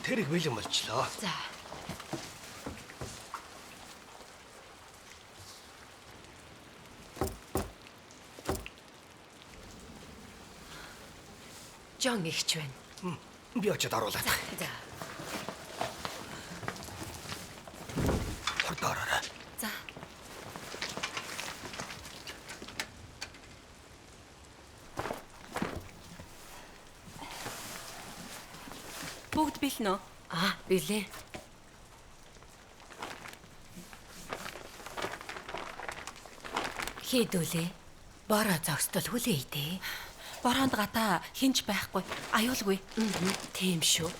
тэрийг бэлэн болчлоо. За. Жон ихч байна. Би очиод оруулаад. За. Хурдаараа. За. Бүгд бэлнэ үү? Билээ. Хийдүүлээ. Бороо зогсдол хүлээ идэ. Бороонд гадаа хинч байхгүй. Аюулгүй. Тийм шүү.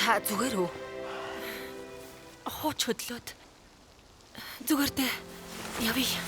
Та зүгээр үү? Хууч хөдлөөд. Зүгээр дээ. Явъя.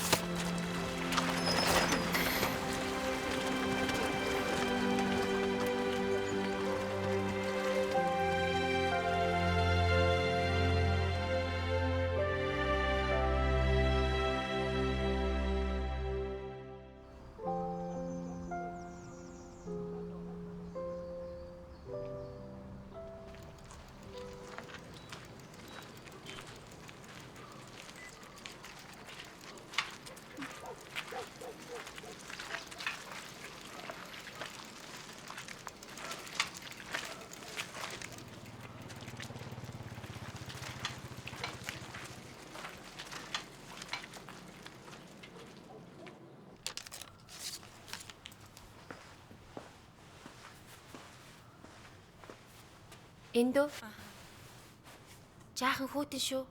Эндөө. Жаахан хүүтэн шүү.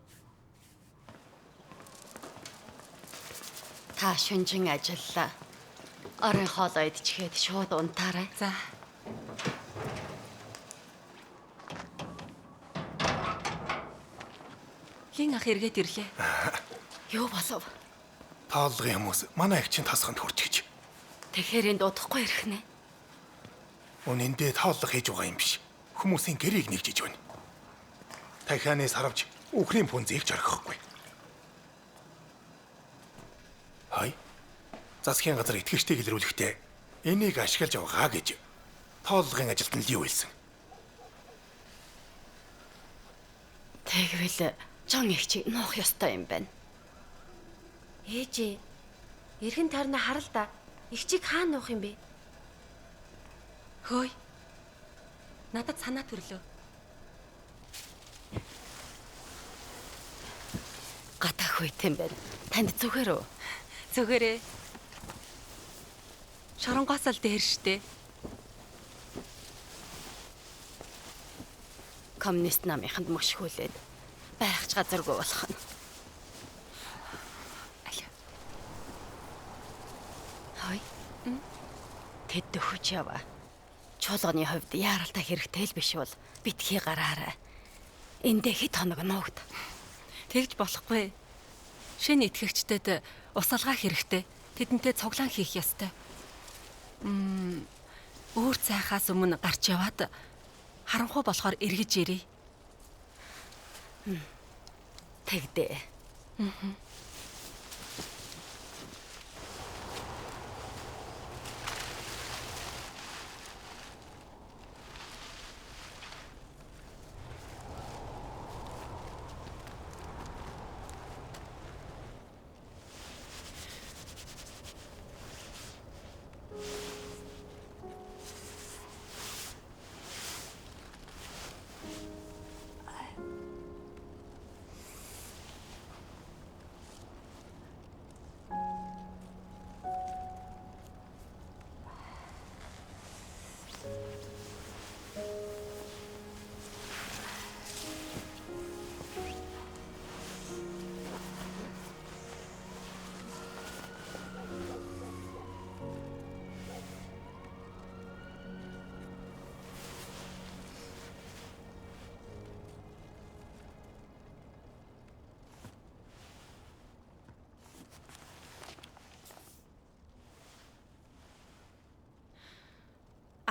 Та шүнжин ажиллаа. Орон хоолоо идчихэд шууд унтаарай. За. Хин ах эргээд ирлээ. Юу болов? Тооллогын хүмүүс манай агчийн тасганд хүрч гэж. Тэгэхээр энд удахгүй ирэх нэ. Үнэндээ тооллого хийж байгаа юм биш. Хүмүүсийн гэрийг нэгжиж байна. Дахианаас харавж үхрийн пүнзийг зорхихгүй. Хай. Засгийн газар итгэжтэй илрүүлэхдээ энийг ашиглаж байгаа гэж тооллогын ажилтнууд юу хэлсэн? Тэгвэл Жон ихчийг нуух ёстой юм байна. Ээжээ. Эргэн тойрны харал да. Ихчийг хаана нуух юм бэ? Хөөе. Надад санаа төрлөө. Гатах үйт юм байна. Танд зүгээр үү? Зүгээрээ. Шоронгоос л дээр штэ. Коммунист намынханд мөшгүүлээд байх ч газаргүй болох нь. Хой. Тэд дөхөж яваа. Чуулганы хувьд яаралтай хэрэгтэй л биш бол битгий гараарай. Эндээ хэд хоног нуугд. Тэгж болохгүй. Шинэ итгэгчдэд ус алгаах хэрэгтэй. Тэдэнтэй цуглаан хийх ёстой. Өөр цайхаас өмнө гарч яваад харанхуй болохоор эргэж ирье. Тэгдээ.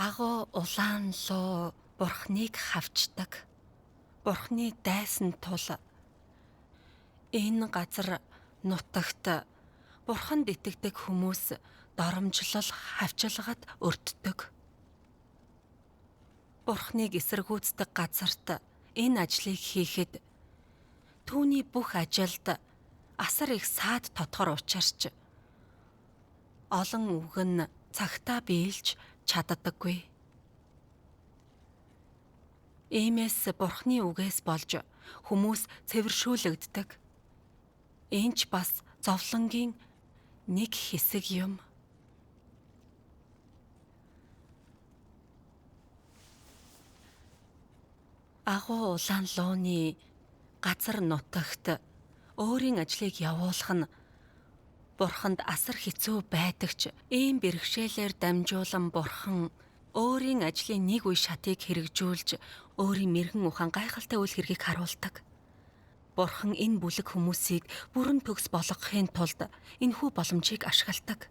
Агуу улаан луу бурхныг хавчдаг. Бурхны дайсан тул энэ газар нутагт бурханд итгэдэг хүмүүс доромжлол хавчилгад өртдөг. Бурхныг эсэргүүцдэг газарт энэ ажлыг хийхэд түүний бүх ажилд асар их саад тодгор учирч олон үг нь цагтаа биелж чаддаггүй. Иймээс Бурхны үгээс болж хүмүүс цэвэршүүлэгддэг. Энэ ч бас зовлонгийн нэг хэсэг юм. Агуу улаан лууны газар нутагт өөрийн ажлыг явуулах нь Бурханд асар хэцүү байдаг ч ийм бэрхшээлээр дамжуулан Бурхан өөрийн ажлын нэг үе шатыг хэрэгжүүлж өөрийн мэрэгэн ухаан гайхалтай үйл хэргийг харуулдаг. Бурхан энэ бүлэг хүмүүсийг бүрэн төгс болгохын тулд энэхүү боломжийг ашигладаг.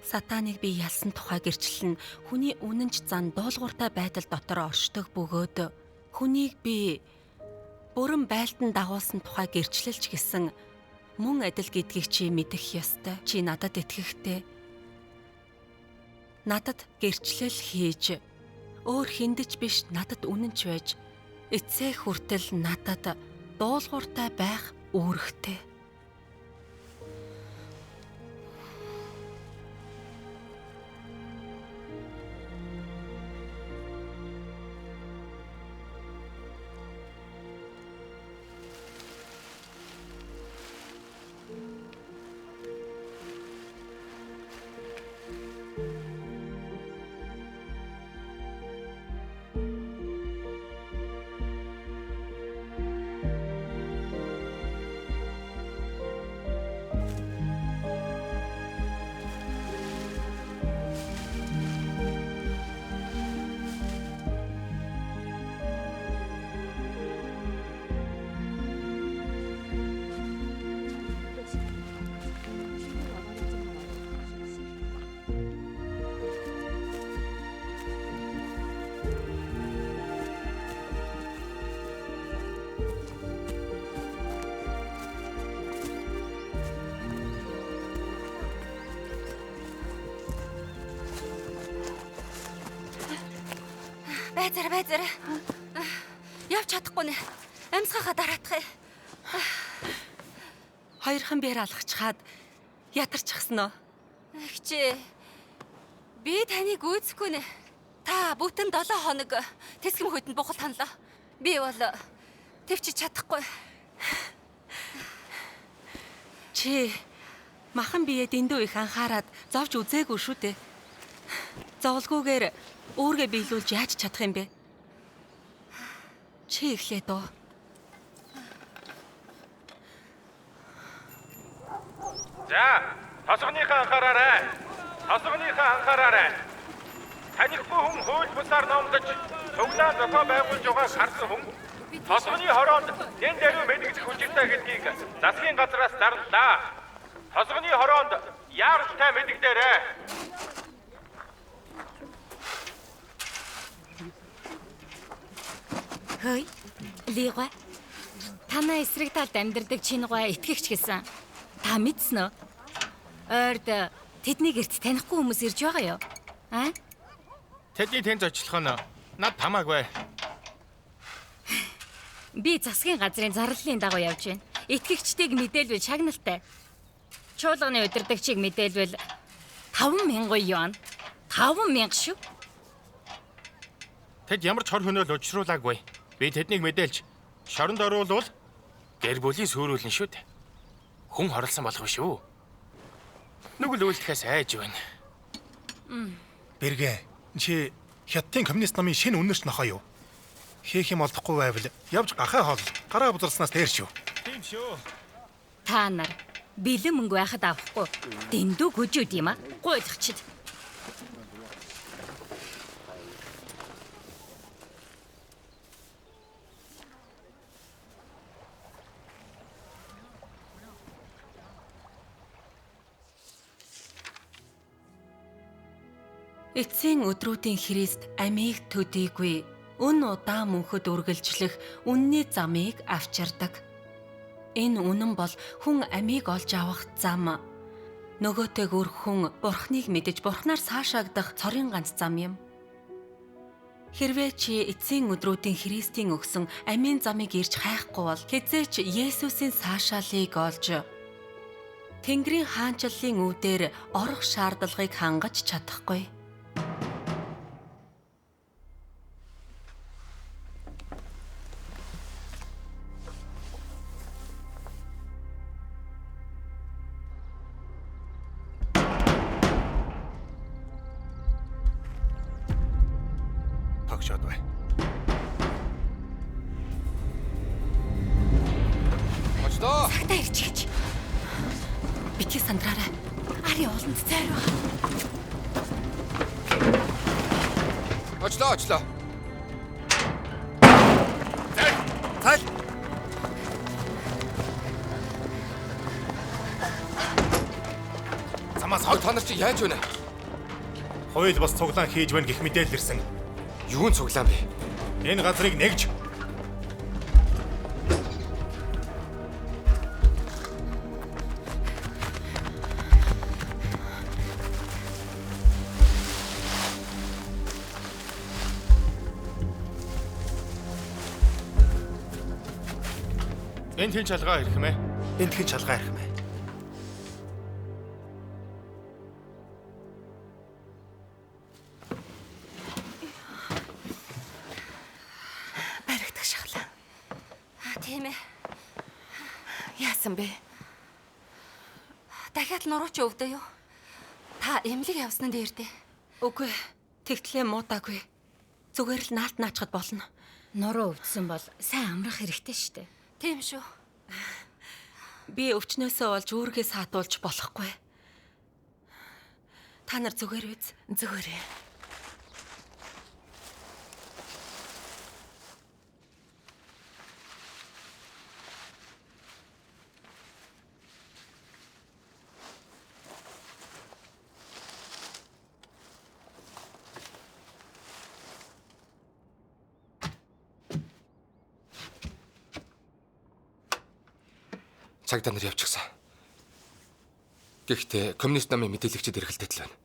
Сатаныг би ялсан тухай гэрчлэн хүний үнэнч зан дуулууртай байдал дотор оршдог бөгөөд хүнийг би бүрэн байлдан дагуулсан тухай гэрчлэлч гэсэн мөн адил гэдгийг чи мэдэх ёстой. Чи надад итгэхтэй. Надад гэрчлэл хийж өөр хиндэж биш надад үнэнч байж эцсээ хүртэл надад дуулууртай байх үүрэгтэй. Байзар. Явж чадахгүй нэ. Амьсгахаа дараатах. Хоёрхан биер алхачаад ядарчихсан уу? Эгчээ. Би таныг үзэхгүй нэ. Та бүтэн 7 хоног тэсгэм хөдөнд бухал ханлаа. Би бол төвчж чадахгүй. Чи махан бие дэндүү их анхаарад зовж үзээгүй шүү дээ. Зовлгүйгээр өөргөө биелүүлж яаж чадах юм бэ? Чи эхлээд оо. За, тосгоныхаа анхаараарай. Танихгүй хүн хууль бусаар номлож цуглаан зохио байгуулж байгааг харсан хүн тосгоны хороонд дэн дээр мэдгдэх хүчтэй гэдгийг засгийн газраас зарлаа. Тосгоны хороонд яаралтай мэдгдээрэй. Хөөе. Лигва. Танай эсрэг талд амьдардаг Чингуй итгэгч гэсэн. Та мэдсэн үү? Ойрд тэдний гэрт танихгүй хүмүүс ирж байгаа юу? Аа? Тэдний тэн зочлох нь над тамаагүй. Би засгийн газрын зарлалын дагуу явж байна. Итгэгчдийг мэдээлвэл шагналтай. Чуулганы удирдагчийг мэдээлвэл 5,000 юан. 5,000 шүү. Тэд ямар ч хор хөнөөл учруулаагүй. Би тэднийг мэдээлж шоронд оруулвал гэр бүлийн сүрүүлэн шүү дээ. Хүн хорлсон болох шүү. Нүгэл үйлдэхээс айж байна. Бэргэ, чи Хятадын коммунист намын шинэ үнэрч нохоо юу? Хийх юм олдохгүй байвал явж гахаа хоол. Гараа бузарснаас дээр шүү. Тийм шүү. Та нар бэлэн мөнгө байхад авахгүй. Дэндүү хөжөөд юм аа. Гуйлахчид. Эцсийн өдрүүдийн Христ амийг төдийгүй үн удаан мөнхөд үргэлжлэх үнний замыг авчирдаг. Энэ үнэн бол хүн амийг олж авах зам. Нөгөөтэйгүр хүн Бурхныг мэдэж Бурхнаар цаашаагдах цорын ганц зам юм. Хэрвээ чи эцсийн өдрүүдийн Христийн өгсөн амийн замыг ирж хайхгүй бол хэзээч Есүсийн цаашаалыг олж Тэнгэрийн хаанчлалын үүдээр орох шаардлагыг хангаж чадахгүй. Тогшоод бай. Очлоо. Цагтаа ирж гэж. Битгий сандраарай. Ари ууланд зайр баг. Очлоо. Цай. Замаас Хой хол та нар чи яаж вэ? хууль бас цуглаан хийж байна гэх мэдээлэл ирсэн. Юун цуглаан бэ? Энэ газрыг нэгж Энд хэн чалгаа ирэх юм бэ? Энд хэн чалгаа ирэх юм бэ? Баригдах шахлаа. Тийм ээ. Яасан бэ? Дахиад нурууч өвдөө юу? Та эмнэлэг явсан нь дээр дээ. Үгүй, тэгтлээ муудаагүй. Зүгээр л наалт наачхад болно. Нуруу өвдсөн бол сайн амрах хэрэгтэй шүү дээ. Тийм шүү. Би өвчнөөсөө олж үүргээ саатуулж болохгүй. Та нар зүгээр биз? Зүгээрээ. Цагдаа нар явчихсан. Гэхдээ коммунист намын мэдээлэгчид эргэлдээд л байна.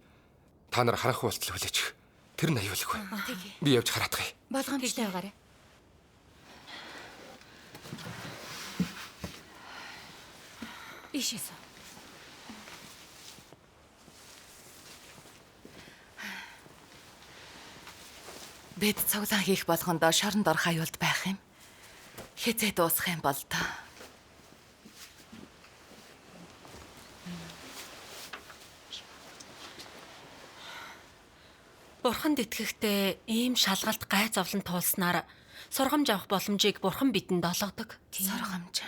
Та нар харанхуй болтол хүлээчих. Тэр нь аюулгүй. Би явж хараадах юм. Болгоомжтой байгаарай. Ишээс. Бид цуглаан хийх болгондоо шоронд орох аюулд байх юм. Хязээ дуусах юм бол та. Бурханд итгэхдээ ийм шалгалт гай зовлон туулснаар сургамж авах боломжийг Бурхан бидэнд олгодог. Сургамж.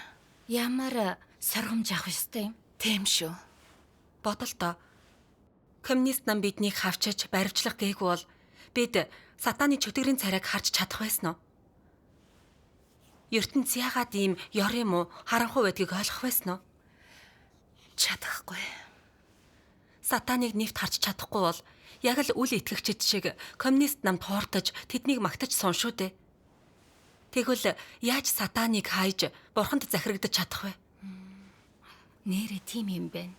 Ямар сургамж авах ёстой юм? Тийм шүү. Бодолтой. Коммунист нам биднийг хавчиж баривчлах гээгүй бол бид сатааны чөтгөрийн царайг харж чадах байсан уу? ертөнц яагаад ийм ёр юм уу? Харанхуй байдгийг ойлгох байсан уу? Чадахгүй. Сатаныг нэвт харж чадахгүй бол яг л үл итгэгчид шиг коммунист намд хоортож тэднийг магтаж сун шүү дээ. Тэгвэл яаж сатаныг хайж бурханд захирагдаж чадах вэ? Нэрээ тийм юм байна.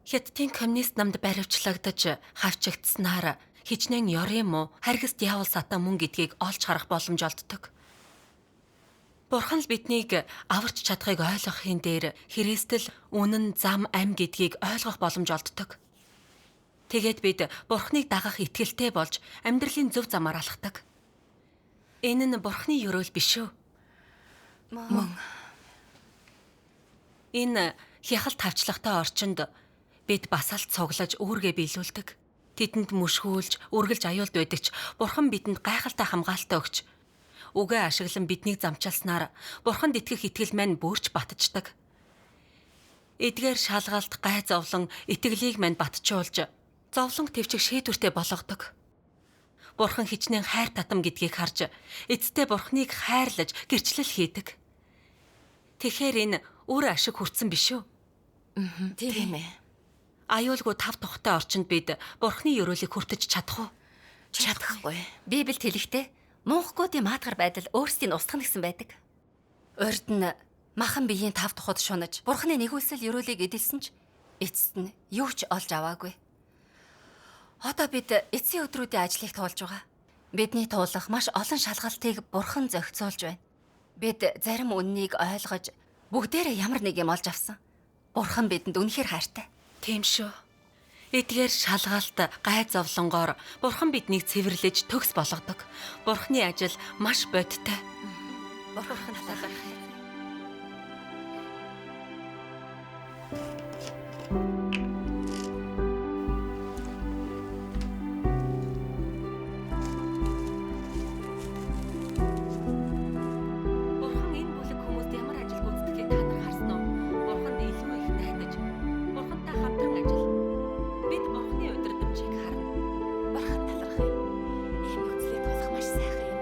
Хятадын коммунист намд баривчлагдаж хавчигдсанаар хичнээн ёр юм уу? Харгист яавал сатан мөн гэдгийг олж харах боломж олддог. Бурхан л биднийг аварч чадахыг ойлгохын дээр Христэл үнэн зам ам гэдгийг ойлгох боломж олддог. Тэгээд бид Бурханыг дагах итгэлтэй болж амьдралын зөв замаар алхдаг. Энэ нь Бурханы ёроол биш үү? Мөн. Энэ хяхал тавчлагтай орчинд бид бас л цуглаж үүргээ биелүүлдэг. Тэдэнд мөшгүүлж, үргэлж аюулд байдаг ч Бурхан бидэнд гайхалтай хамгаалалтаа өгч үгээ ашиглан биднийг замчилснаар Бурханд итгэх итгэл маань бүрч батждаг. Эдгээр шалгалт гай зовлон итгэлийг маань батжуулж зовлон твчих шийдвэртэй болгодог. Бурхан хичнээн хайр татам гэдгийг харж эцэстээ Бурханыг хайрлаж гэрчлэл хийдэг. Тэгэхээр энэ үр ашиг хүртсэн биш үү? Тийм ээ. Аюулгүй тав тухтай орчинд бид Бурхны ёроолыг хүртэж чадах уу? Чадахгүй. Библиэд хэлэхдээ мунхгуудын маадгар байдал өөрсдийг устгах гэсэн байдаг. Урд нь махан биеийн тав тухад шунаж Бурхны нэгүүлсэл ёроолыг эдэлсэн ч эцэст нь юу ч олж аваагүй. Одоо бид эцсийн өдрүүдийн ажлыг туулж байгаа. Бидний туулах маш олон шалгалтыг Бурхан зохицуулж байна. Бид зарим үннийг ойлгож бүгдээрээ ямар нэг юм олж авсан. Бурхан бидэнд үнэхээр хайртай. Тийм шүү. Эдгээр шалгалт гай зовлонгоор Бурхан биднийг цэвэрлэж төгс болгодог. Бурханы ажил маш бодиттой. Бурхан талархах. Бурхан энэ бүлэг хүмүүст ямар ажил гүйцэтгэхийг та нар харсан уу? Бурханд илүү их найдаж, Бурхантай хамтран ажил. Бид Бурханы удирдамжийг харна. Бурхан талархах. Ийм нөхцөлийг тулах маш сайхан юм.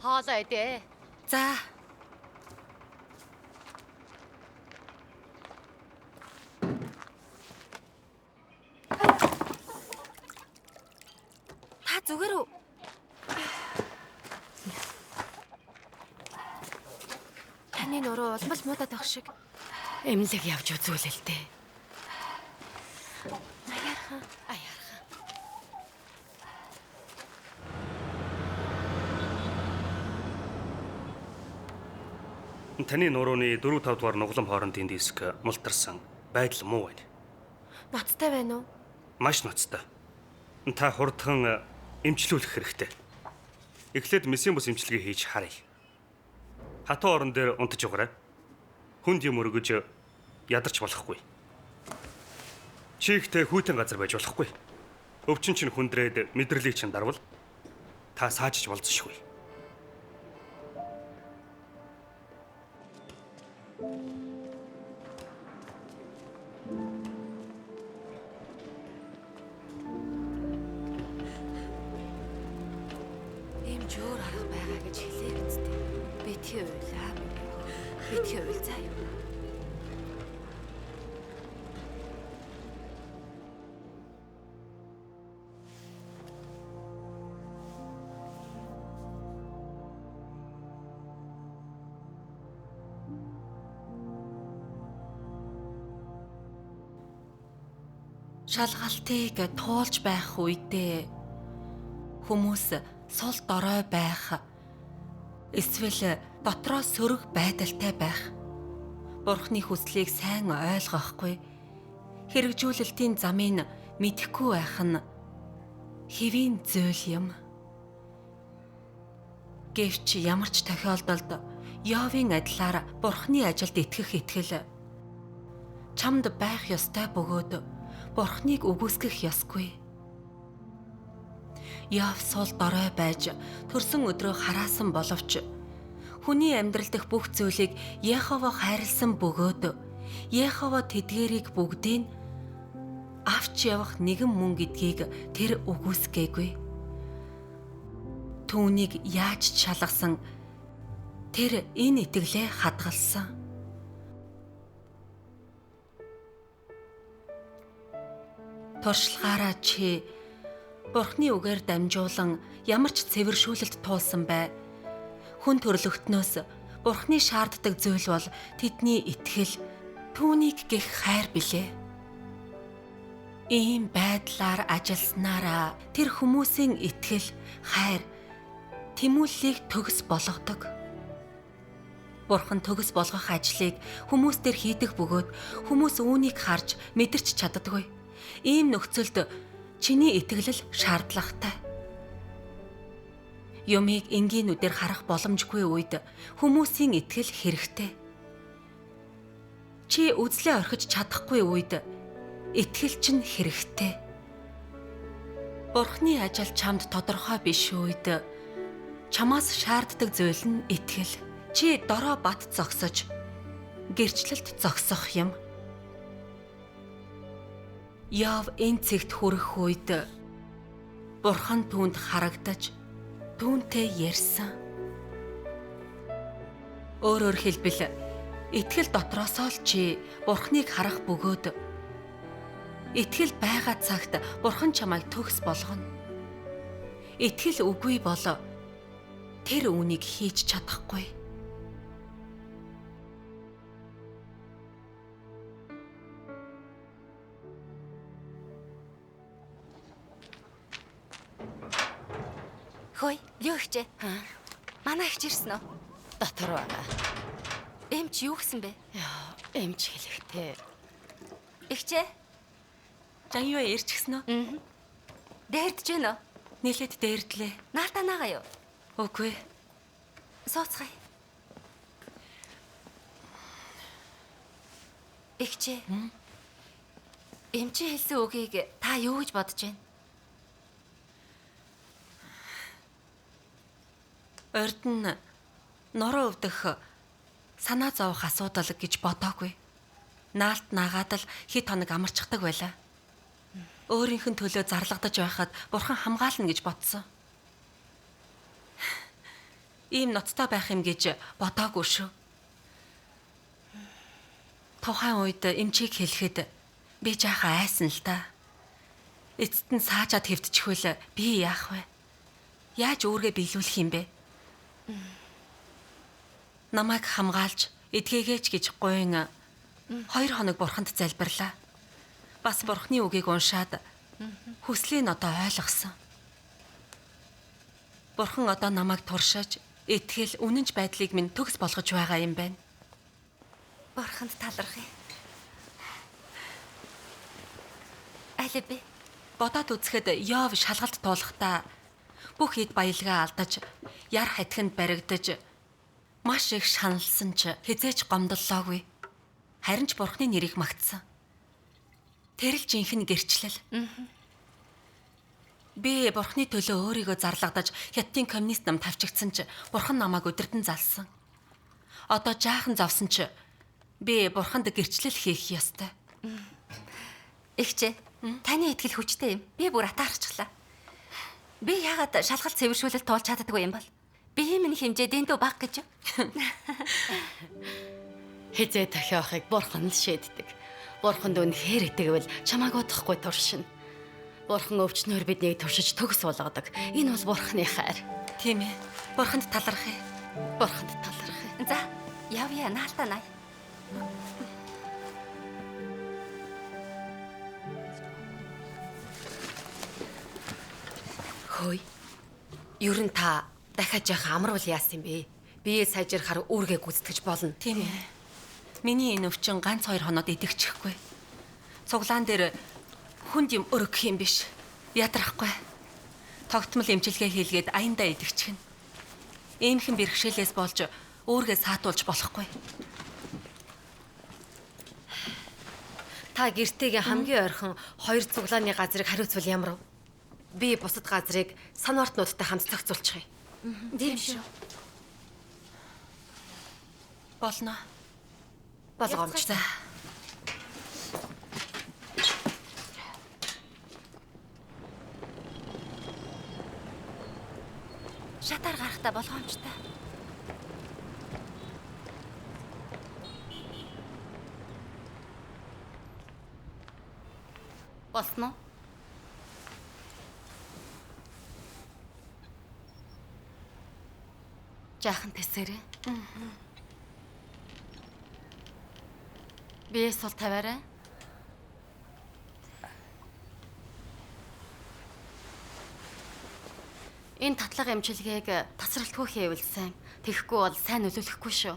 Хоолой идэ. За, Та зүгээр үү? Таны нуруу улмал муудаад байх шиг. Эмнэлэг явж үзүүлээ л дээ. Аяархан. Таны нурууны 4-5 дугаар нуглам хоорондын диск мултарсан. Байдал муу байна. Ноцтой байна уу? Маш ноцтой. Та хурдхан эмчлүүлэх хэрэгтэй. Эхлээд месийн бус эмчилгээ хийж харъя. Хатуу орон дээр унтаж угаарай. Хүнд юм өргөж ядарч болохгүй. Чихтэй хүйтэн газар байж болохгүй. Өвчин чинь хүндрээд мэдрэлийг чинь дарвал та саажиж болзошгүй. Ийм жөөр арга байгаа гэж хэлээ гэжтэй. Битгий уйлаа. Битгий уйл заяа. шалгалтыг туулж байх үедээ хүмүүс сул дорой байх эсвэл дотроо сөрөг байдалтай байх. Бурхны хүслийг сайн ойлгохгүй, хэрэгжүүлэлтийн замыг мэдэхгүй байх нь хэвийн зүйл юм. Гэвч ямар ч тохиолдолд Йовын адилаар Бурхны ажилд итгэх итгэл чамд байх ёстой бөгөөд Бурхныг үгүйсгэх ёсгүй. Йов сул дорой байж төрсөн өдрөө хараасан боловч хүний амьдрал дэх бүх зүйлийг Яхова хайрлсан бөгөөд Яхова тэдгэрийг бүгдийг авч явах нэгэн мөн гэдгийг тэр үгүйсгээгүй. Түүнийг яаж шалгасан тэр энэ итгэлээ хадгалсан. Туршлагаараа чи Бурхны үгээр дамжуулан ямар ч цэвэршүүлэлт туулсан бай. Хүн төрлөختнөөс Бурхны шаарддаг зүйл бол тэдний итгэл, түүнийг гэх хайр билээ. Ийм байдлаар ажилласнараа тэр хүмүүсийн итгэл, хайр, тэмүүллийг төгс болгодог. Бурхан төгс болгох ажлыг хүмүүс дээр хийдэг бөгөөд хүмүүс үүнийг харж мэдэрч чаддаггүй. Ийм нөхцөлд чиний итгэл шаардлагатай. Юмыг энгийнүүдээр харах боломжгүй үед хүмүүсийн итгэл хэрэгтэй. Чи үзлээ орхиж чадахгүй үед итгэл чинь хэрэгтэй. Бурхны ажил чамд тодорхой биш үед чамаас шаарддаг зүйл нь итгэл. Чи дорой бат зогсож гэрчлэлд зогсох юм. Яв энэ цэгт хүрэх үед Бурхан түүнд харагдаж түүнтэй ярьсан. Өөрөөр хэлбэл итгэл дотроосоо л чи Бурханыг харах бөгөөд итгэл байгаа цагт Бурхан чамайг төгс болгоно. Итгэл үгүй бол тэр үүнийг хийж чадахгүй. Хөөе, юу ихчээ? Манай ихч ирсэн үү? Дотор байгаа. Эмч юу гэсэн бэ? Эмч хэлэхтэй. Ихчээ, Жан юу ирчихсэн үү? дээрдэж гэнэ үү? Нийлээд дээрдлээ. Наалтанаагаа юу? Үгүй. Сууцгаая. Ихчээ. Эмчи хэлсэн үгийг та юу гэж бодож байна? Урд нь нуруу өвдөх санаа зовох асуудал гэж бодоогүй. Наалт наагаад л хэд хоног амарчдаг байлаа. Өөрийнх нь төлөө зарлагдаж байхад Бурхан хамгаална гэж бодсон. Ийм ноцтой байх юм гэж бодоогүй шүү. Тухайн үед эмчийг хэлэхэд би жаахан айсан л та. Эцэст нь саажаад хэвтчихвэл би яах вэ? Яаж өөргөө биелүүлэх юм бэ? Намайг хамгаалж эдгээгээч гэж гуйн 2 хоног Бурханд залбирлаа. Бас Бурхны үгийг уншаад хүслийг одоо ойлгосон. Бурхан одоо намайг туршиж итгэл үнэнч байдлыг минь төгс болгож байгаа юм байна. Бурханд талархъя. Алив би. Бодоод үзэхэд Йов шалгалт туулахдаа бүх эд баялгаа алдаж, яр хатхинд баригдаж, маш их шаналсан ч хизээч гомдлоогүй. Харин ч Бурхны нэрийг магтсан. Тэр л жинхэнэ гэрчлэл. Би Бурхны төлөө өөрийгөө зарлагдаж, Хятадын коммунист нам тавчигдсан ч Бурхан намайг өдөрдөн залсан. Одоо жаахан зовсон ч би Бурханд гэрчлэл хийх ёстой. Ихчээ, таны итгэл хүчтэй юм. Би бүр атаарчлаа. Би яагаад шалгалт цэвэршүүлэлт туулж чаддаггүй юм бол? Би минь хэмжээ дэндүү баг гэж. Хизээ тохиохыг Бурхан л шийддэг. Бурханд үнэхээр итгэвэл чамайг удахгүй туршина. Бурхан өвчнөөр биднийг туршиж төгс болгодог. Энэ бол Бурханы хайр. Тийм ээ. Бурханд талархъя. Бурханд талархъя. За, явъя наалтанаа. Хөөе. Ер нь та дахиад яах амарвал яасан юм бэ? Бие сайжрахаар үүргээ гүйцэтгэж болно. Тийм ээ. Миний энэ өвчин ганц 2 хоноод идэгчихгүй. Цуглаан дээр хүнд юм өргөх юм биш. Ядрахгүй. Тогтмол эмчилгээ хийлгээд аяндаа идэгчихнэ. Иймхэн бэрхшээлээс болж үүргээ саатуулж болохгүй. Та гэртээгээ хамгийн ойрхон 2 цуглааны газрыг хариуцвал ямар вэ? Би бусад газрыг санаортнуудтай хамт зохицуулчих юм. Тийм шүү. Болно. Болгоомжтой. Шатаар гарахтаа болгоомжтой. Болсноо? Жаахан тэсгэрээ. Биеэ сул тавиарай. Энэ татлага эмчилгээг тасралтгүй хийвэл сайн. Тэгэхгүй бол сайн нөлөөлөхгүй шүү.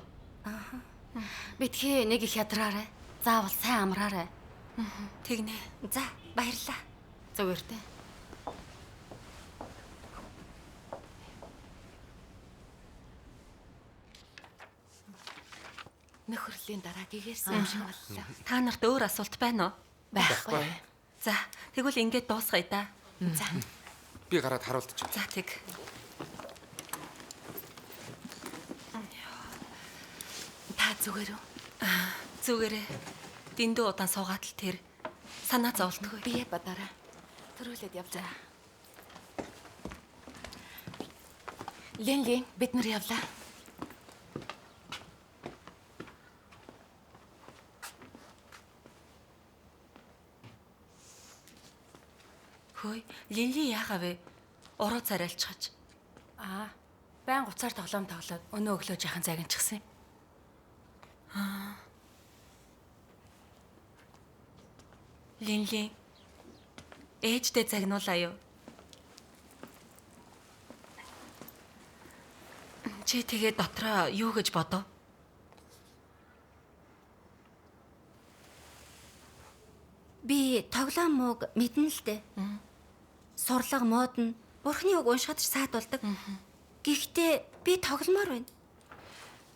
Битгий нэг их ядраарай. Заавал сайн амраарай. Тэгнэ. За, баярлалаа. Зүгээр дээ. Нөхөрлөө. явдлын дараа гэгэрсэн юм шиг боллоо. Та нарт өөр асуулт байна уу? Байхгүй. За, тэгвэл ингээд дуусгая да. За. Би гараад харуулдаг. За тэг. Та зүгээр үү? Зүгээрээ. Дэндүү удаан суугаад л тэр санаа зовлтгүй. Бие бадараа. Төрүүлээд явлаа. Лен бид нар явлаа. Хөөе, Линли яахаа вэ? Уруу царайлчхаж. Байн уцаар тоглоом тоглоод өнөө өглөө жахан загинчихсан юм. Линли. Ээждээ загнуулаа юу? Чи тэгээ дотроо юу гэж бодов? Би тоглоом мууг мэднэ л дээ. Сурлага мод нь Бурхны үг уншихад ч саадуулдаг. Гэхдээ би тогломоор байна.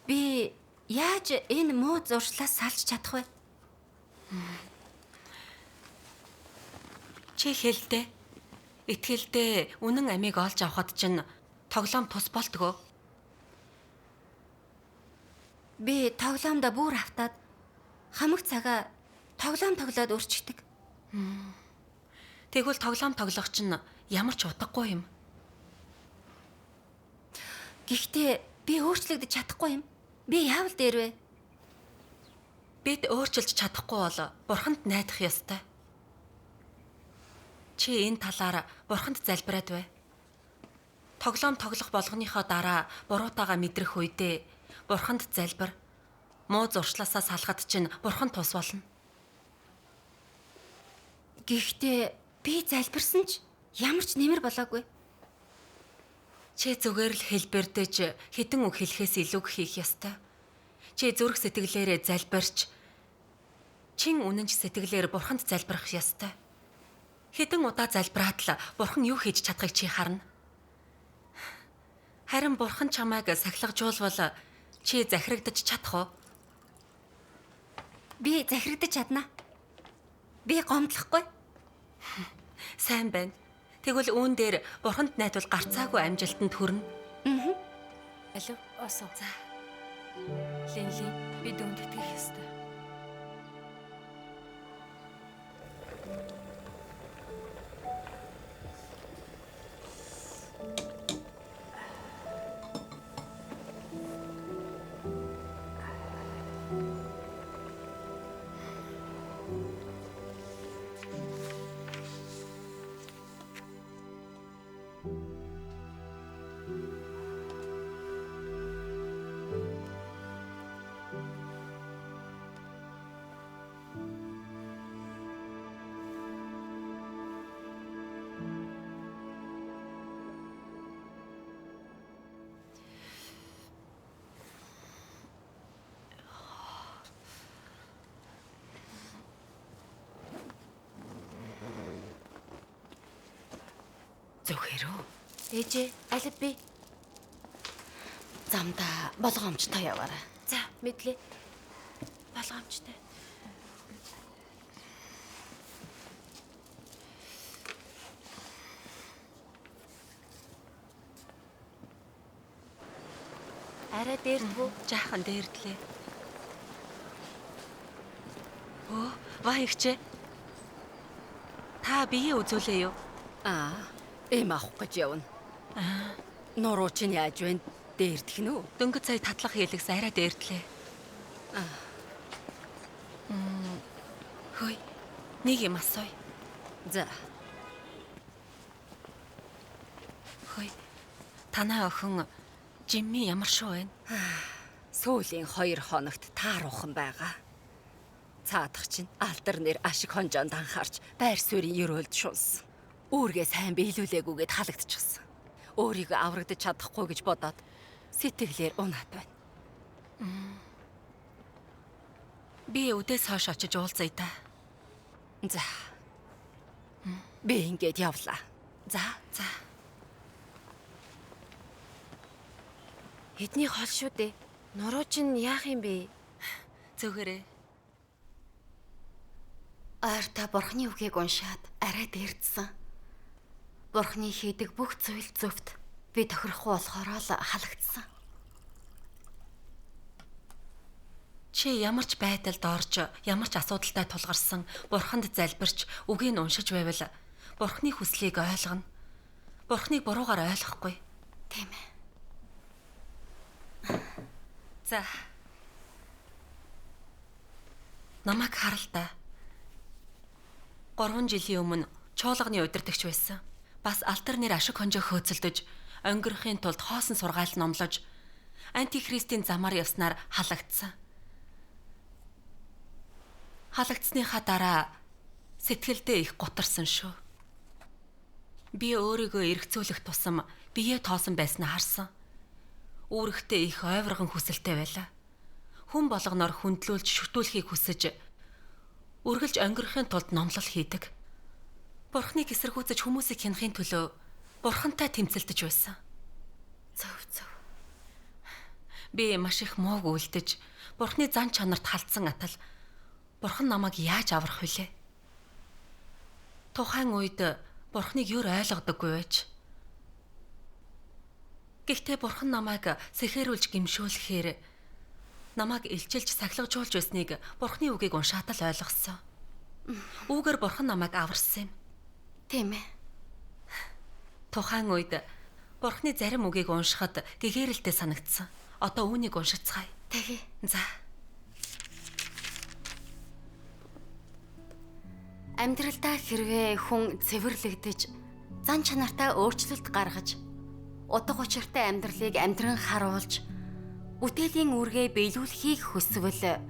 Би яаж энэ муу зуршлаас салж чадах вэ? Чи хэлдэ. Итгэлдээ үнэн амийг олж авахд чинь тоглоом тус болтгоо. Би тоглоомда бүр автаад хамаг цагаа тоглоом тоглоод өрчдөг. Тэгвэл тоглоом тоглох чинь ямар ч утгагүй юм. Гэхдээ би өөрчлөгдөж чадахгүй юм. Би яавал дээр вэ? Бид өөрчилж чадахгүй бол Бурханд найдах ёстой. Чи энэ талаар Бурханд залбираад бай. Тоглоом тоглох болгоныхоо дараа буруутаагаа мэдрэх үедээ Бурханд залбир. Муу зуршлаасаа салахад чинь Бурхан тус болно. Гэхдээ би залбирсан ч ямар ч нэмэр болоогүй. Чи зүгээр л хэлбэрдэж хідэн үг хэлэхээс илүү хийх ёстой. Чи зүрх сэтгэлээрээ залбирч чин үнэнч сэтгэлээр Бурханд залбирах ёстой. Хідэн удаа залбираад л Бурхан юу хийж чадахыг чи харна. Харин Бурхан чамайг сахилгажуулвал чи захирагдаж чадах уу? Би захирагдаж чадна. Би гомдлохгүй. Сайн байна. Тэгвэл үүн дээр Бурханд найдвал гарцаагүй амжилтанд хүрнэ. Алив, осоо. За. Линли, Би дүнд итгэх ёстой. Зүгээр үү? Ээжээ, алив би. Замдаа болгоомжтой яваарай. За, мэдлээ. Болгоомжтой. Арай дээрдгүү. Жаахан дээрдлээ. Оо, ваа ихчээ. Та бие үзүүлээ юу? Эм авах гэж явна. Нуруу чинь яаж вэ? Дээрдэх нь үү? Дөнгөж сая татлах хэлэгс арай дээрдлээ. Хөөе. Нэг юм асууя. За, Хөөе. Танай охин Жимми ямар шүү вэ? сүүлийн 2 хоногт тааруухан байгаа. Цаадах чинь алдар нэр ашиг хонжоонд анхаарч байр суурийн ерөөлд шунсан. Үүргээ сайн биелүүлээгүйгээд халагдчихсан. Өөрийгөө аврагдаж чадахгүй гэж бодоод сэтгэлээр унаад байна. Би өдөөс хойш очиж уулзъя да. За. Би ингээд явлаа. За. Эдний хол шүү дээ. Нуруу чинь яах юм бэ? Зүгээрээ. Ойртоо бурхны үгийг уншаад арай дээрдсэн. Бурхны хийдэг бүх зүйл зөвхт би тохирохгүй болохоор л халагдсан. Чи ямар ч байдалд орж, ямар ч асуудалтай тулгарсан бурханд залбирч, үгийг уншиж байвал бурхны хүслийг ойлгоно. Бурхныг буруугаар ойлгохгүй. Тийм ээ. За. Намайг харал та. 3 жилийн өмнө чуулганы удирдагч байсан. Бас алтар нэр ашиг хонжоо хөөцөлдөж, өнгөрөхийн тулд хоосон сургаал номлож, антихристийн замаар явснаар халагдсан. Халагдсныхаа дараа сэтгэлдээ их гутарсан шүү. Би өөрийгөө эргцүүлэх тусам бие тоосон байснаа харсан. Үүрэгтээ их ойврогон хүсэлтэй байлаа. Хүн болгоноор хүндлүүлж шүтүүлэхийг хүсэж, үргэлж өнгөрөхийн тулд номлол хийдэг. Бурхныг эсэргүүцэж хүмүүсийг хянахын төлөө бурхантай тэмцэлдэж байсан. Зөв. Би маш их мууг үлдэж, бурхны зан чанарт халтсан атал бурхан намайг яаж аврах вүлээ? Тухайн үед бурхныг юр ойлгодоггүй байж. Гэхдээ бурхан намайг сэхэрүүлж гимшүүлэхээр намайг илчилж сахилгажуулж байсныг бурхны үгийг уншаад л ойлгосон. Үүгээр бурхан намайг аварсан юм. Тийм ээ. Тухайн үед бурхны зарим үгийг уншихад гэгээрэлтэй санагдсан. Одоо үүнийг уншицгаая. Тэгье. За. Амьдралдаа хэрвээ хүн цэвэрлэгдэж, зан чанартаа өөрчлөлт гаргаж, утга учиртай амьдралыг амьдран харуулж, бүтээлийн үүргээ биелүүлэхийг хүсвэл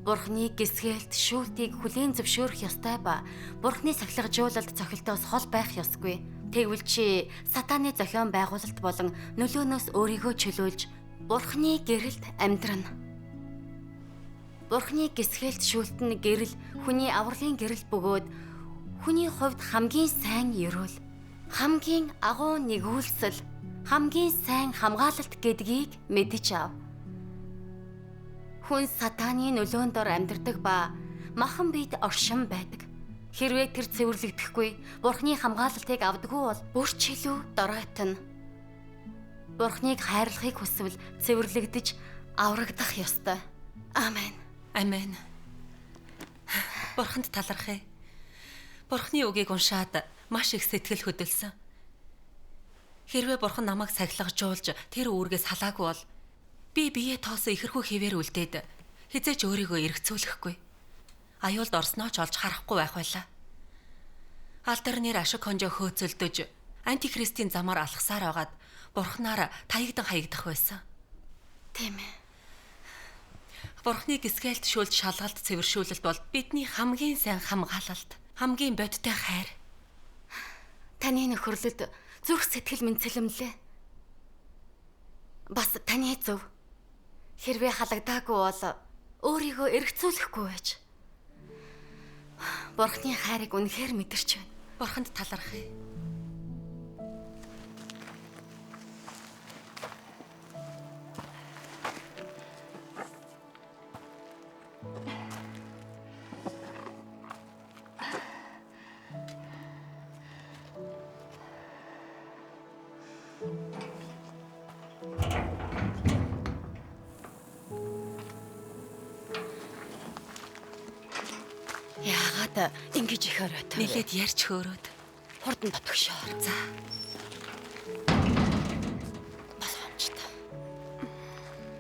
Бурхны гисгэлт шүүлтийг хүлээн зөвшөөрөх ёстой ба Бурхны сахилгажуулалт цохилтоос хол байх ёсгүй. Тэгвэл чи сатааны зохион байгуулалт болон нөлөөнөөс өөрийгөө чөлөөлж Бурхны гэрэлд амьдрана. Бурхны гисгэлт шүүлт нь гэрэл хүний авралын гэрэл бөгөөд хүний хувьд хамгийн сайн ерөөл, хамгийн агуу нэгүүлсэл, хамгийн сайн хамгаалалт гэдгийг мэдэж ав. Хүн сатааны нөлөөнд дор амьдардаг ба махан биед оршин байдаг. Хэрвээ тэр цэвэрлэгдэхгүй, Бурхны хамгаалалтыг авдаггүй бол бүр ч илүү доройтно. Бурхныг хайрлахыг хүсвэл цэвэрлэгдэж аврагдах ёстой. Амен. Амен. Бурханд талархъя. Бурхны үгийг уншаад маш их сэтгэл хөдөлсөн. Хэрвээ Бурхан намайг сахилгажуулж тэр үүргээс халаагүй бол би бие тоосон ихэрхүү хэвээр үлдээд хизээч өөрийгөө эргцүүлэхгүй. Аюулд орсноо ч олж харахгүй байх байлаа. Алтар нэр ашиг хонжоо хөөцөлдөж, антихристийн замаар алхасаар байгаад Бурханаар таягдан хаягдах байсан. Тийм ээ. Бурхны гисгэлт шүүлт шалгалт цэвэршүүлэлт бол бидний хамгийн сайн хамгаалалт, хамгийн бодтой хайр. Таны нөхөрлөд зүрх сэтгэл минь цэлэмлээ. Бас таны зөв. Хэрвээ халагдаагүй бол өөрийгөө эргцүүлэхгүй байж. Бурхны хайрыг үнэхээр мэдэрч байна. Бурханд талархъя. Яагаад ингэж их оройтой? Нилээд ярьж хөөрөөд. Хурдан дотгошоор. За. Бас хомчтой.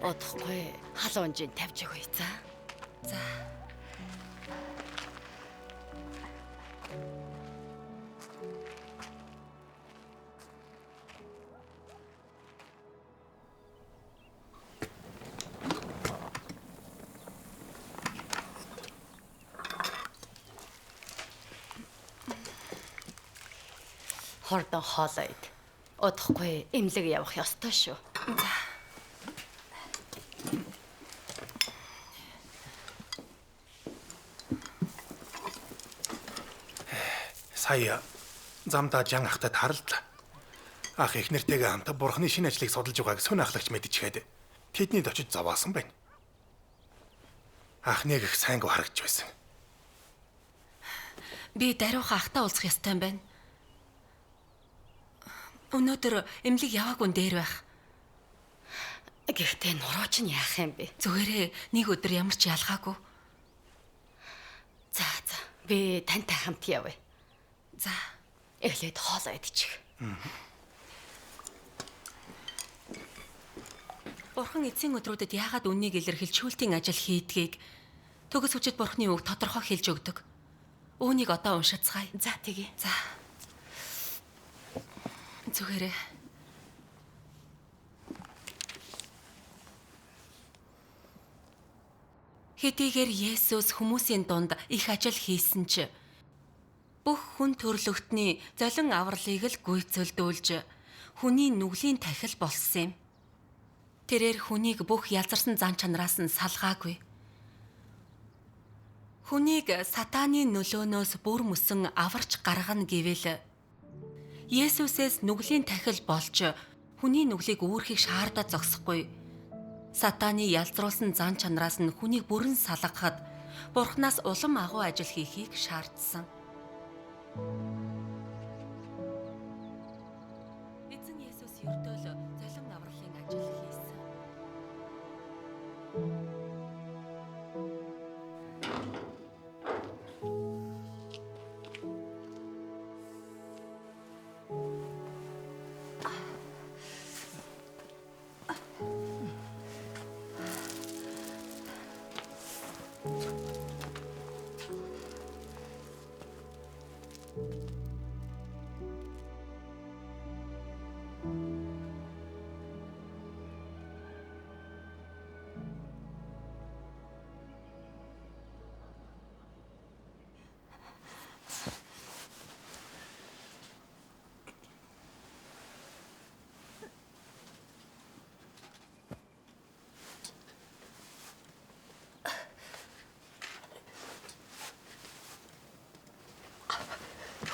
Одохгүй халуунжийн тавьж өгье за. За. Хурдан хоолой ид. Одохгүй эмнэлэг явах ёстой шүү. За. Сая замдаа Жан ахтад харалдлаа. Ах их нэртэйгээ хамт Бурхны шинэ ажлыг судалж байгааг сүн ахлагч мэдчихээд тэдний очиж зовоосон байна. Анхныг их сайнгүй харагдж байсан. Би даруйхан ахтаа уулзах ёстой юм байна. Өнөөдөр эмнэлэг яваагүй дээр байх. Гэхдээ нуруу чинь яах юм бэ? Зүгээрээ нэг өдөр ямар ч ялгаагүй. За би тантай хамт явъя. За, Эхлээд хоолоо идчих. Бурхан эцсийн өдрүүдэд яагаад үннийг илэрхийлжүүлтийн ажил хийдгийг төгс хүчит Бурханы үг тодорхой хэлж өгдөг. Үүнийг одоо уншицгаая. За тэгье. За. Зүгээрээ. Хэдийгээр Есүс хүмүүсийн дунд их ажил хийсэн ч бүх хүн төрлөختний золин авралыг л гүйцэлдүүлж хүний нүглийн тахил болсон юм. Тэрээр хүнийг бүх ялзарсан зан чанараас нь салгаагүй. Хүнийг сатааны нөлөөнөөс бүр мөсөн аварч гаргана гэвэл Есүсээс нүглийн тахил болж хүний нүглийг үүрхийг шаардаад зогсохгүй. Сатааны ялзруулсан зан чанараас нь хүнийг бүрэн салгахад Бурханаас улам агуу ажил хийхийг шаардсан. Эзэн Есүс ердөө л золин авралын ажил хийсэн.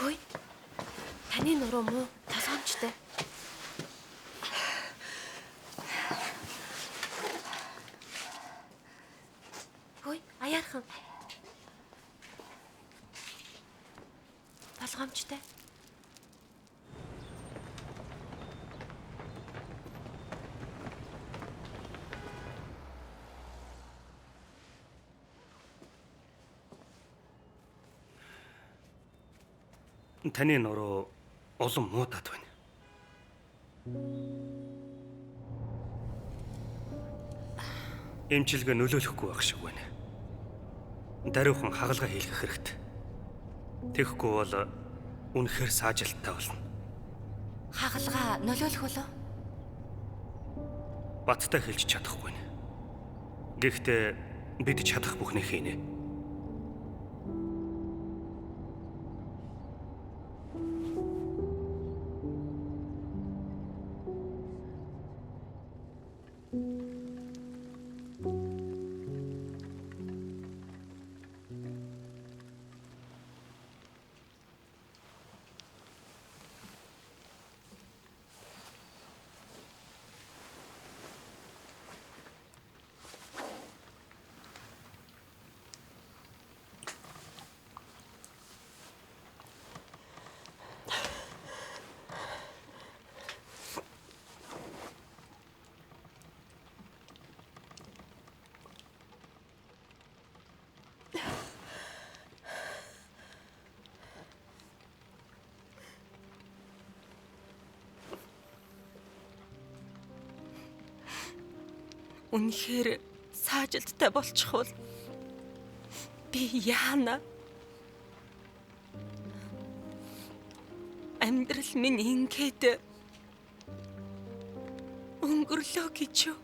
Хөөе. Таны нуруу муу, тосгоомжтой. Хөөе, аяархан. Толгоомжтой. Таны нуруу улам муудаад байна. Эмчилгээ нөлөөлөхгүй байх шиг байна. Даруйхан хагалгаа хийлгэх хэрэгтэй. Тэгэхгүй бол үнэхээр саажилттай болно. Хагалгаа нөлөөлөх болов? Баттай хэлж чадахгүй нэ. Гэхдээ бид чадах бүхнийг хийнэ. Үнэхээр саажилттай болчихвол би яана? Амьдрал минь ингээд өнгөрлөө гэж юу?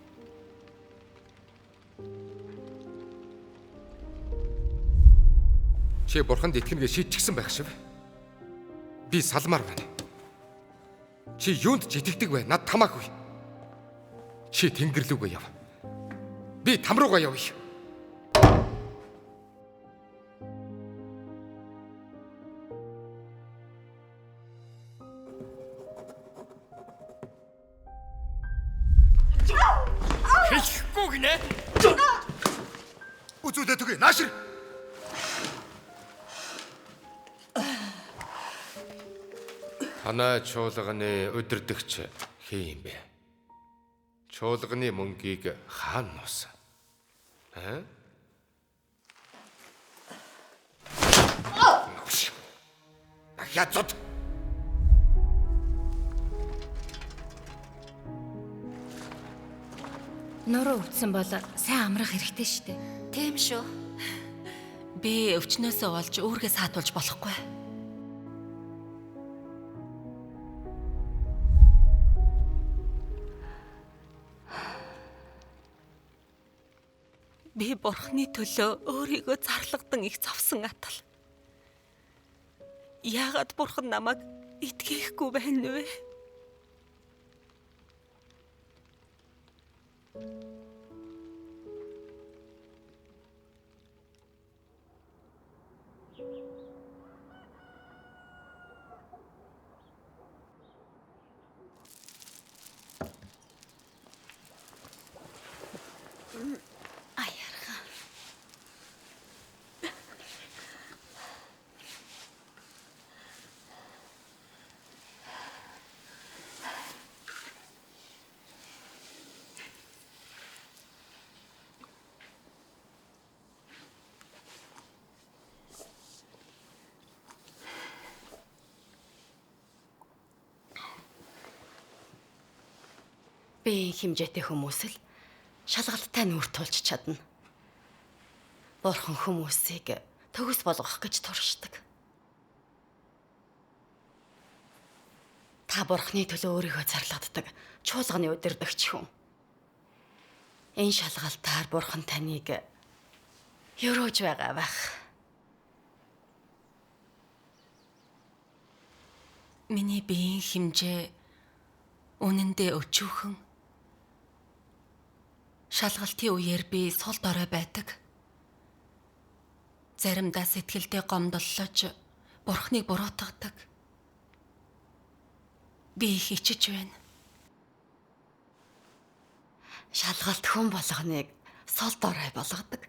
Чи бурханд итгэнгээ шийдчихсэн байх шиг. Би салмаар байна. Чи юунд ч итгэдэг бай, над тамаагүй. Чи тэнгэр рүүгээ яв. Би там руугаа явъя. Хэлэхгүй гинэ. үзүүлээд үгүй наашир. Танай чуулганы удирдагч хий юм бэ? Чуулганы мөнгийг хаана нуусан? Язд. Нуруу өвдсөн бол сайн амрах хэрэгтэй шүү дээ. Тийм шүү. Би өвчнөөсөө олж үүргээ саатуулж болохгүй. Би бурхны төлөө өөрийгөө зарлагдан их зовсон атал. Яагаад бурхан намайг итгэхгүй байна вэ? Би хэмжээтэй хүмүүс л шалгалттай нүүр тулж чадна. Бурхан хүмүүсийг төгс болгох гэж туршдаг. Та бурханы төлөө өөрийгөө зарлагддаг чуулганы удирдагч хүн. Энэ шалгалтаар бурхан таныг өрөөж байгаа байх. Миний биеийн хэмжээ үнэндээ өчүүхэн. Шалгалтын үеэр би сул дорой байдаг. Заримдаа сэтгэлдээ гомдоллож бурхныг буруутгадаг. Би их ичиж байна. Шалгалт хүн болгоныг сул дорой болгодог.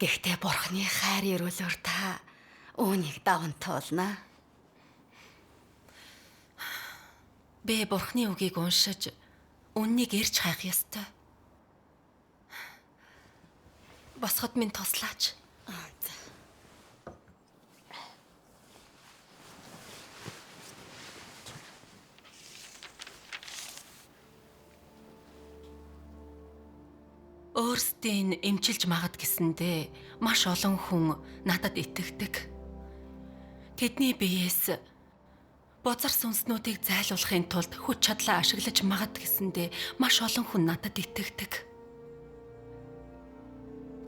Гэхдээ бурхны хайр ирүүлээр та үүнийг даван туулна. Би бурхны үгийг уншиж үннийг ирж хайх ёстой. Босход минь туслаач. Өөрсдийн эмчилж магад гэсэндээ маш олон хүн надад итгэдэг. Тэдний биеэс бузар сүнснүүдийг зайлуулахын тулд хүч чадлаа ашиглаж магад гэсэндээ маш олон хүн надад итгэдэг.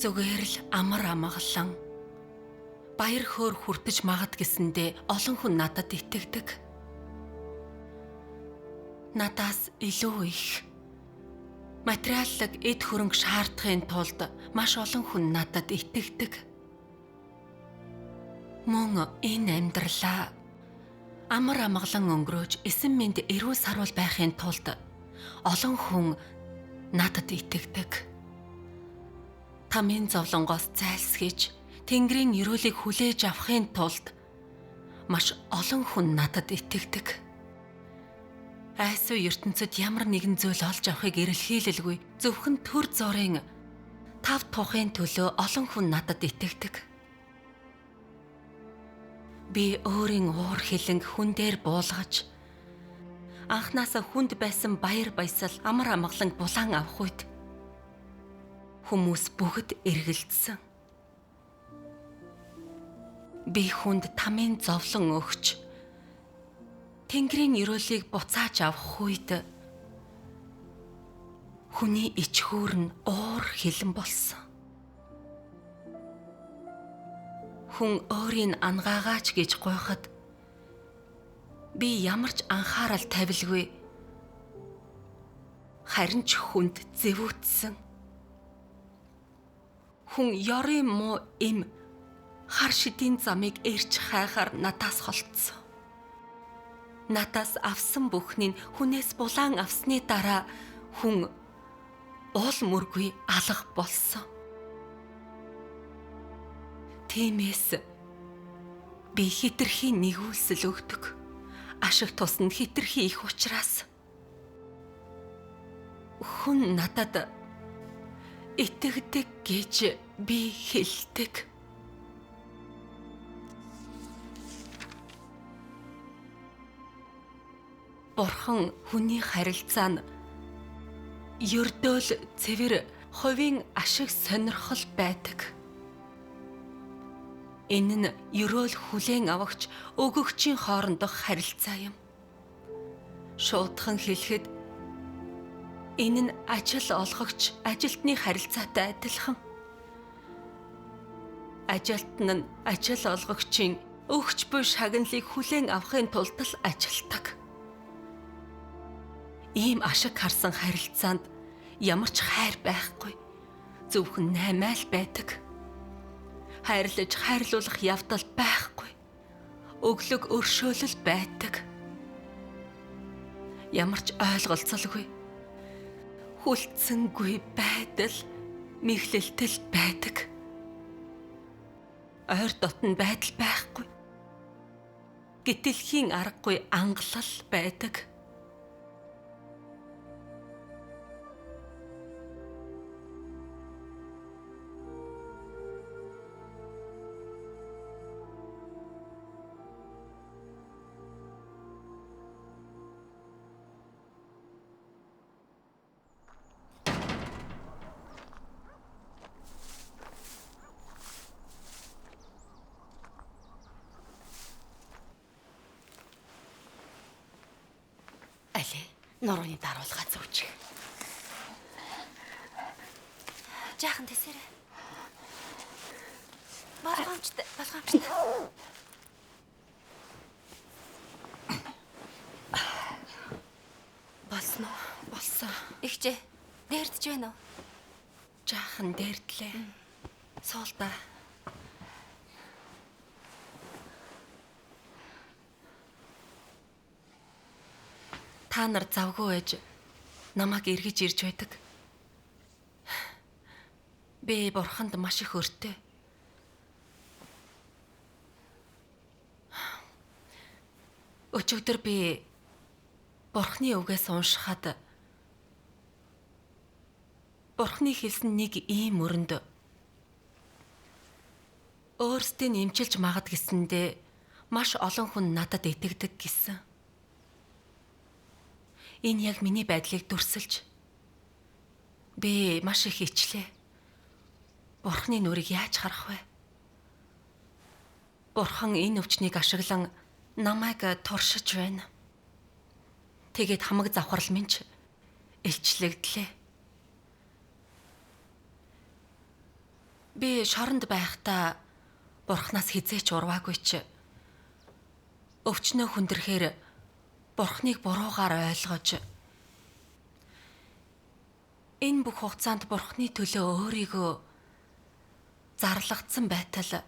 Зүгээр л амар амгалан баяр хөөр хүртэж магад гэсэндээ олон хүн надад итгэдэг. Надаас илүү их материаллык эд хөрөнгө шаардахын тулд маш олон хүн надад итгэдэг. Мөн энэ амьдралаа амар амгалан өнгөрөөж эсэм мэнд эрүүл сарвал байхын тулд олон хүн надад итгэдэг. Тамийн зовлонгоос зайлсхийж Тэнгэрийн өрөөлийг хүлээж авахын тулд маш олон хүн надад итгэдэг. Айсуу ертөнцид ямар нэгэн зүйл олж авахыг эрэлхийлэлгүй зөвхөн төр зургийн тав тухын төлөө олон хүн надад итгэдэг. Би өөрийн уур хилэнг хүн дээр буулгаж анхнаасаа хүнд байсан баяр баясал амар амгаланг булан авах үед хүмүүс бүгд эргэлдсэн. Би хүнд тамийн зовлон өгч Тэнгэрийн өрөөлийг буцааж авах үед хүний ичхүүр нь уур хилэн болсон. Хүн өөрийн ангаагаач гэж гуйхад би ямар ч анхаарал тавилгүй харин ч хүнд зэвүүтсэн. Хүн ёрын муу эм хар шидийн замыг эрч хайхаар надаас холдсон. Надаас авсан бүхнийг хүнээс булаан авсны дараа хүн уул мөргүй алга болсон. Тиймээс би хитрхи нэгүүлсэл өгдөг. Ашиг тусна хитрхи их учраас хүн надад итгэдэг гэж би хэлдэг. Бурхан хүний харилцаа нь ердөөл цэвэр хувийн ашиг сонирхол байдаг. Энэ нь ерөөл хүлээн авагч өгөгчийн хоорондох харилцаа юм. Шуудхан хэлэхэд энэ нь ажил олгогч ажилтны харилцаатай адилхан. Ажилтан нь ажил олгогчийн өгч буй шагналыг хүлээн авахын тулд л ажилтдаг. Ийм ашиг харсан харилцаанд ямар ч хайр байхгүй. Зөвхөн наймаал байдаг. Хайрлаж хайрлуулах явдал байхгүй. Өглөг өршөөлөл байдаг. Ямар ч ойлголцолгүй. Хүлцэнгүй байдал, мэхлэлтэл байдаг. Ойр дотн байдал байхгүй. Гítэлхийн аргагүй ангалал байдаг. Нурууны даруулгаа зөөчих. Жаахан тэсэрэ. Болгоомжтой. Болсон уу? Болсон. Ихчээ, дээрдэж байна уу? Жаахан дээрдлээ. Суулда. Та нар завгүй ээж намайг эргэж ирж байдаг. Би бурханд маш их өртөө. Өчигдөр би бурхны үгээс уншихад бурхны хэлсэн нэг ийм мөрөнд өөрсдийг эмчилж магад гэсэндээ маш олон хүн надад итгэдэг гэсэн. Энэ яг миний байдлыг дүрсэлж би маш их ичлээ. Бурхны нүрийг яаж харах вэ? Бурхан энэ өвчнийг ашиглан намайг туршиж байна. Тэгээд хамаг завхрал минь илчлэгдлээ. Би шоронд байхдаа Бурханаас хизээч урваагүй ч өвчнөө хүндрэхээр Бурхныг буруугаар ойлгож энэ бүх хугацаанд Бурхны төлөө өөрийгөө зарлагдсан байтал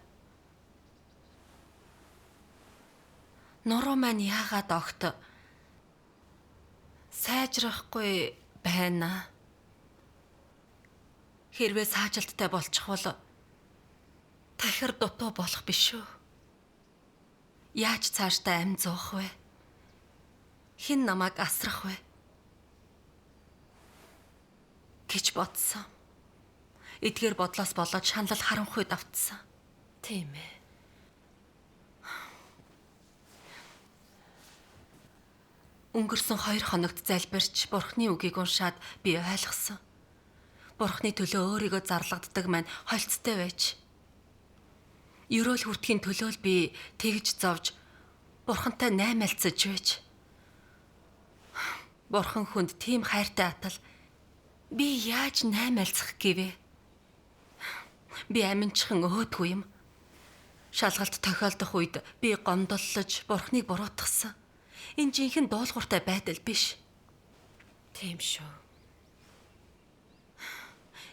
нуруу маань яагаад огт сайжрахгүй байна. Хэрвээ саажилттай болчихвол тахир дутуу болох биш үү? Яаж цаашдаа амь зуух вэ? Хэн намайг асрах вэ? гэж бодсон. Эдгээр бодлоос болоод шанал харанхуй давтсан. Тийм ээ. Өнгөрсөн 2 хоногт залбирч Бурхны үгийг уншаад би ойлгосон. Бурхны төлөө өөрийгөө зарлагддаг маань холцтой байж. Ерөөл хүртхийн төлөө би тэгж зовж Бурхантай наймаалцаж байж. Бурхан хүнд тийм хайртай атал би яаж наймаалцах гэвэ? Би аминчхан өөдгүй юм. Шалгалт тохиолдох үед би гомдоллож Бурхныг буруутгасан. Энэ жинхэнэ дуулууртай байдал биш. Тийм шүү.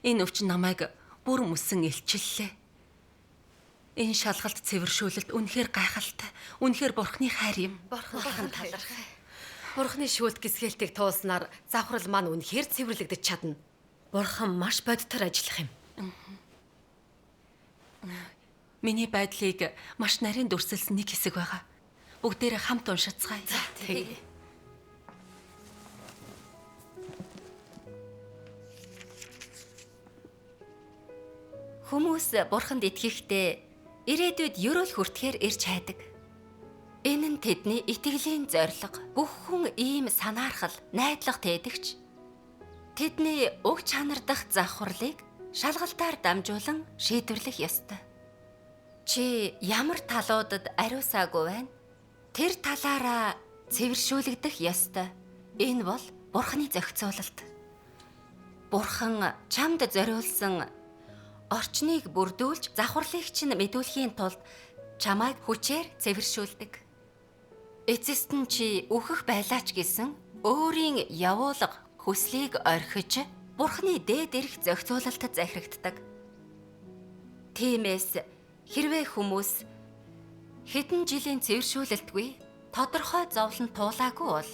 Энэ өвчин намайг бүр мөсөн илчиллээ. Энэ шалгалт цэвэршүүлэлт үнэхээр гайхалтай. Үнэхээр Бурхны хайр юм. Бурхан талархай. Бурхны шүүлт гисгэлтийг туулснаар завхрал маань үнэхээр цэвэрлэгдэж чадна. Бурхан маш бодитор ажиллах юм. Миний байдлыг маш нарийн дүрсэлсэн нэг хэсэг байгаа. Бүгдээрээ хамт уншицгаая. Тэгээ. Хүмүүс бурханд итгэхдээ ирээдүйд ерөөл хүртэхээр ирж хайдаг. Энэ нь тэдний итгэлийн зорилго. Бүх хүн ийм санаархал, найдлага тээдэгч. Тэдний уг чанар дахь завхарлыг шалгалтаар дамжуулан шийдвэрлэх ёстой. Чи ямар талуудад ариусаагүй байна? Тэр талаараа цэвэршүүлэгдэх ёстой. Энэ бол Бурханы зохицуулалт. Бурхан чамд зориулсан орчныг бүрдүүлж завхарлыг чинь мэдүүлэхийн тулд чамайг хүчээр цэвэршүүлдэг. Эцэст нь чи үхэх байлаач гэсэн өөрийн явуулга хүслийг орхиж Бурханы дээд эрх зохицуулалтад захирагддаг. Тиймээс хэрвээ хүмүүс хэдэн жилийн цэвэршүүлэлтгүй тодорхой зовлон туулаагүй бол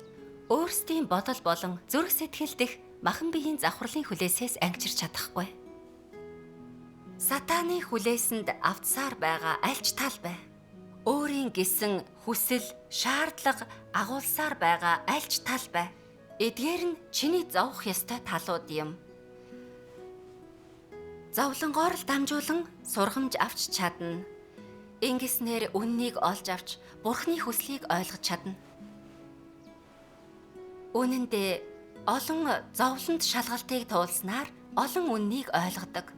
өөрсдийн бодол болон зүрх сэтгэл дэх махан биеийн завхарлын хүлээсээс ангижирч чадахгүй. Сатааны хүлээсэнд автсаар байгаа аль ч тал бай. Өөрийн гисэн хүсэл, шаардлага агуулсаар байгаа аль ч тал бай. Эдгээр нь чиний зовох ёстой талууд юм. Зовлонгоор л дамжуулан сургамж авч чадна. Ингэснээр үннийг олж авч Бурханы хүслийг ойлгож чадна. Үнэн дээр олон зовлонд шалгалтыг туулснаар олон үннийг ойлгодог.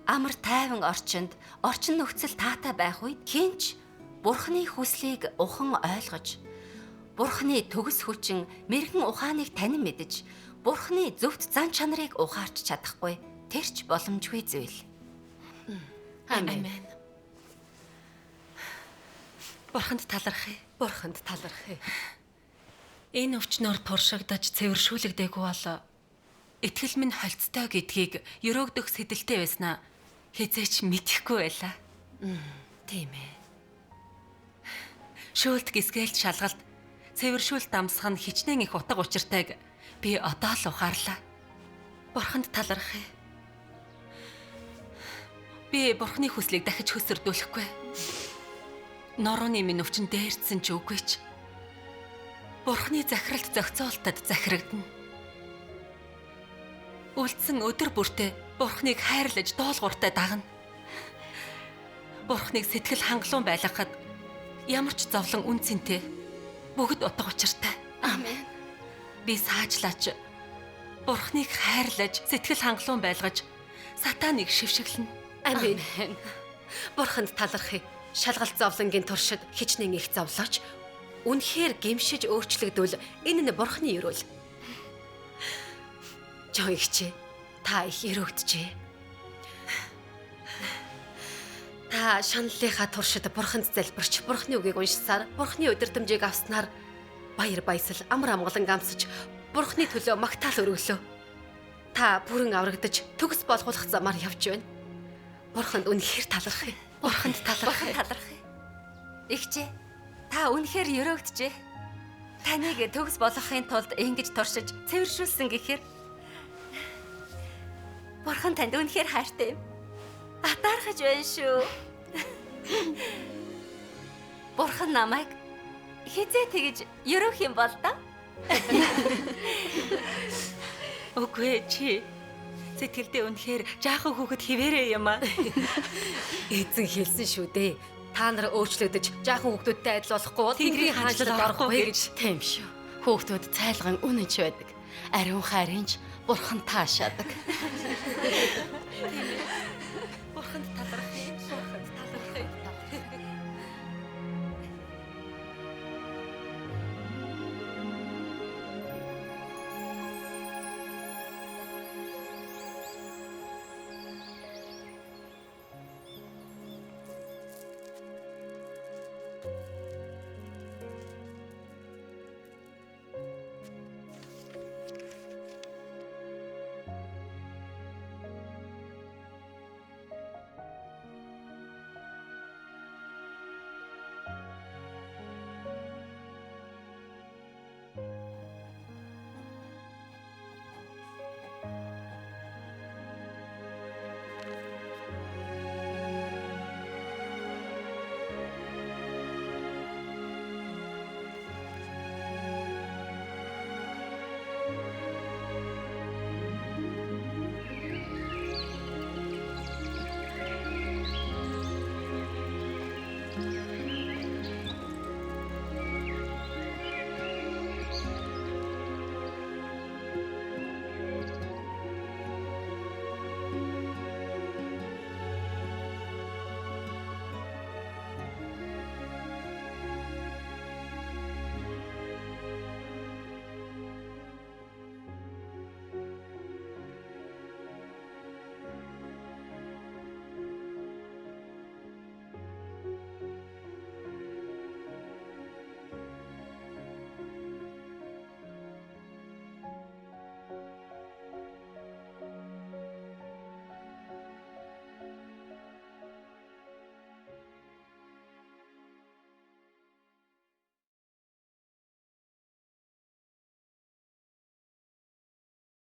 Амар тайван орчинд орчин нөхцөл таатай байх үед хинч Бурханы хүслийг ухан ойлгож, Бурханы төгс хүчин мэрэгэн ухааныг танин мэдэж, Бурханы зөвхт зан чанарыг ухаарч чадахгүй тэрч боломжгүй зүйл. Амен. Бурханд талархъя. Бурханд талархъя. Энэ өвчнөр туршигдаж цэвэршүүлэгдээгүй бол итгэл минь холцтой гэдгийг өрөөгдөх сэдэлтэй байснаа хизээч мэдэхгүй байлаа. Тийм ээ. Шүүлт гисгэлт шалгалт цэвэршүүлт дамсах нь хичнээн их утга учиртайг би одоо л ухаарлаа. Бурханд талархъя. Би Бурханы хүслийг дахиж хөсөрдүүлэхгүй. Норооны минь өвчин дээрдсэн ч үгүй ч. Бурханы захиралт зохицуулалтад захирагдана. Үлдсэн өдөр бүртээ Бурханыг хайрлаж доолгууртай дагна. Бурханыг сэтгэл хангалуун байлгахад ямар ч зовлон үн цэнтэй бүгд утга учиртай. Амен. Би саажлаач Бурханыг хайрлаж сэтгэл хангалуун байлгаж сатаныг шившиглэнэ. Амен. Бурханд талархъя. Шалгалт зовлонгийн туршид хичнээн их зовлооч үнэхээр гимшиж өөрчлөгдвөл энэ нь Бурханы өрөөл. Жоо ихчээ. Та их өрөвдөжээ. Та шаналлынхаа туршид Бурханд залбирч Бурханы үгийг уншсаар Бурханы удирдамжийг авснаар баяр баясал амар амгалан амсаж Бурханы төлөө магтаал өргөлөө. Та бүрэн аврагдаж төгс болгуулах замаар явж байна. Бурханд үнэхээр талархъя. Бурханд талархъя. Игчээ, та үнэхээр өрөөгдөжээ. Таныг төгс болгохын тулд ингэж туршиж цэвэршүүлсэн гэхээр Бурхан танд үнэхээр хайртай юм. Атаархаж байна шүү. Бурхан намайг хизээ тэгж өрөөх юм бол да? Үгүй чи сэтгэлдээ үнэхээр жаахан хүүхэд хിവэрээ юм аа. Эзэн хэлсэн шүү дээ. Та нар өөрчлөгдөж жаахан хүүхдүүдтэй адил болохгүй бол Тэнгэрийн хаанчлалд орохгүй гэж. Тийм шүү. Хүүхдүүд цайлган үнэнч байдаг. Ариун хайрынч Бурхан таашаадаг.